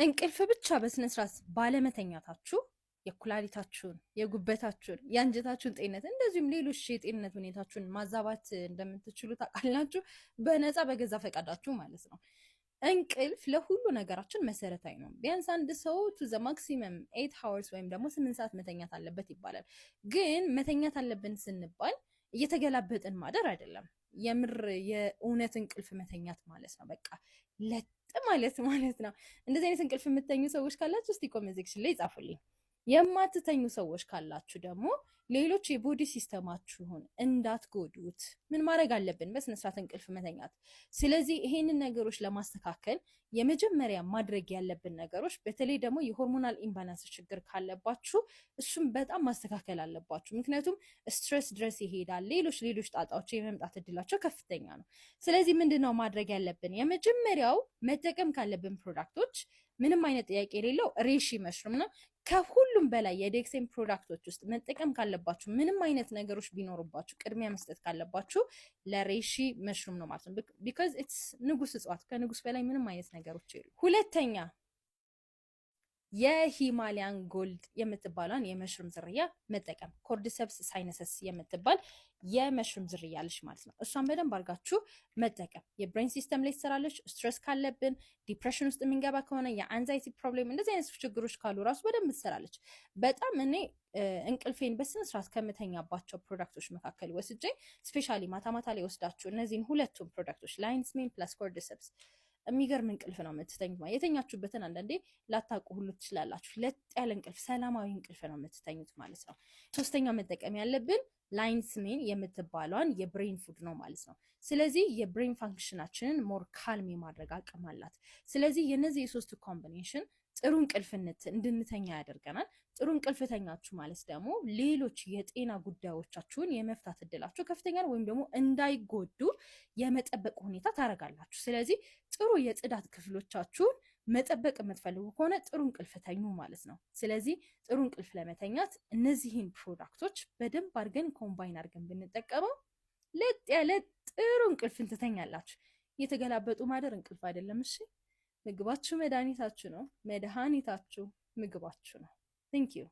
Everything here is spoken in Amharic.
እንቅልፍ ብቻ በስነ ስርዓት ባለመተኛታችሁ የኩላሊታችሁን፣ የጉበታችሁን፣ የአንጀታችሁን ጤንነት እንደዚሁም ሌሎች የጤንነት ሁኔታችሁን ማዛባት እንደምትችሉ ታውቃላችሁ። በነፃ በገዛ ፈቃዳችሁ ማለት ነው። እንቅልፍ ለሁሉ ነገራችን መሰረታዊ ነው። ቢያንስ አንድ ሰው ቱ ዘ ማክሲመም 8 ሃወርስ ወይም ደግሞ 8 ሰዓት መተኛት አለበት ይባላል። ግን መተኛት አለብን ስንባል እየተገላበጥን ማደር አይደለም። የምር የእውነት እንቅልፍ መተኛት ማለት ነው። በቃ ለጥ ማለት ነው። እንደዚህ አይነት እንቅልፍ የምተኙ ሰዎች ካላችሁ እስቲ ኮሜንት ሴክሽን ላይ ጻፉልኝ። የማትተኙ ሰዎች ካላችሁ ደግሞ ሌሎች የቦዲ ሲስተማችሁን እንዳትጎዱት ምን ማድረግ አለብን? በስነ ስርዓት እንቅልፍ መተኛት። ስለዚህ ይሄንን ነገሮች ለማስተካከል የመጀመሪያ ማድረግ ያለብን ነገሮች፣ በተለይ ደግሞ የሆርሞናል ኢምባላንስ ችግር ካለባችሁ እሱም በጣም ማስተካከል አለባችሁ። ምክንያቱም ስትሬስ ድረስ ይሄዳል፣ ሌሎች ጣጣዎች የመምጣት እድላቸው ከፍተኛ ነው። ስለዚህ ምንድነው ማድረግ ያለብን? የመጀመሪያው መጠቀም ካለብን ፕሮዳክቶች ምንም አይነት ጥያቄ የሌለው ሬሺ መሽሩም ነው። ከሁሉም በላይ የዴክሴን ፕሮዳክቶች ውስጥ መጠቀም ካለባችሁ ምንም አይነት ነገሮች ቢኖሩባችሁ ቅድሚያ መስጠት ካለባችሁ ለሬሺ መሽሩም ነው ማለት ነው። ቢካዝ ኢትስ ንጉስ እጽዋት፣ ከንጉስ በላይ ምንም አይነት ነገሮች የሉ። ሁለተኛ የሂማሊያን ጎልድ የምትባሏን የመሽሩም ዝርያ መጠቀም። ኮርዲሰፕስ ሳይነሰስ የምትባል የመሽሩም ዝርያ አለች ማለት ነው። እሷን በደንብ አድርጋችሁ መጠቀም። የብሬን ሲስተም ላይ ትሰራለች። ስትረስ ካለብን፣ ዲፕሬሽን ውስጥ የምንገባ ከሆነ፣ የአንዛይቲ ፕሮብሌም፣ እንደዚህ አይነት ችግሮች ካሉ ራሱ በደንብ ትሰራለች። በጣም እኔ እንቅልፌን በስነ ስርዓት ከምተኛባቸው ፕሮዳክቶች መካከል ወስጄ ስፔሻሊ ማታ ላይ ወስዳችሁ እነዚህን ሁለቱም ፕሮዳክቶች ላይንስ ሜን ፕላስ ኮርዲሰፕስ የሚገርም እንቅልፍ ነው የምትተኙት። የተኛችሁበትን አንዳንዴ ላታውቁ ሁሉ ትችላላችሁ። ለጥ ያለ እንቅልፍ፣ ሰላማዊ እንቅልፍ ነው የምትተኙት ማለት ነው። ሶስተኛ መጠቀም ያለብን ላይንስ ሜን የምትባሏን የብሬን ፉድ ነው ማለት ነው። ስለዚህ የብሬን ፋንክሽናችንን ሞር ካልም የማድረግ አቅም አላት። ስለዚህ የነዚህ የሶስቱ ኮምቢኔሽን ጥሩ እንቅልፍ እንድንተኛ ያደርገናል። ጥሩ እንቅልፍ ተኛችሁ ማለት ደግሞ ሌሎች የጤና ጉዳዮቻችሁን የመፍታት እድላችሁ ከፍተኛ ነው፣ ወይም ደግሞ እንዳይጎዱ የመጠበቅ ሁኔታ ታደርጋላችሁ። ስለዚህ ጥሩ የጽዳት ክፍሎቻችሁን መጠበቅ የምትፈልጉ ከሆነ ጥሩ እንቅልፍ ተኙ ማለት ነው። ስለዚህ ጥሩ እንቅልፍ ለመተኛት እነዚህን ፕሮዳክቶች በደንብ አድርገን ኮምባይን አድርገን ብንጠቀመው ለጥ ያለ ጥሩ እንቅልፍን ትተኛላችሁ። የተገላበጡ ማደር እንቅልፍ አይደለም። እሺ፣ ምግባችሁ መድኃኒታችሁ ነው። መድኃኒታችሁ ምግባችሁ ነው። ቴንክ ዩ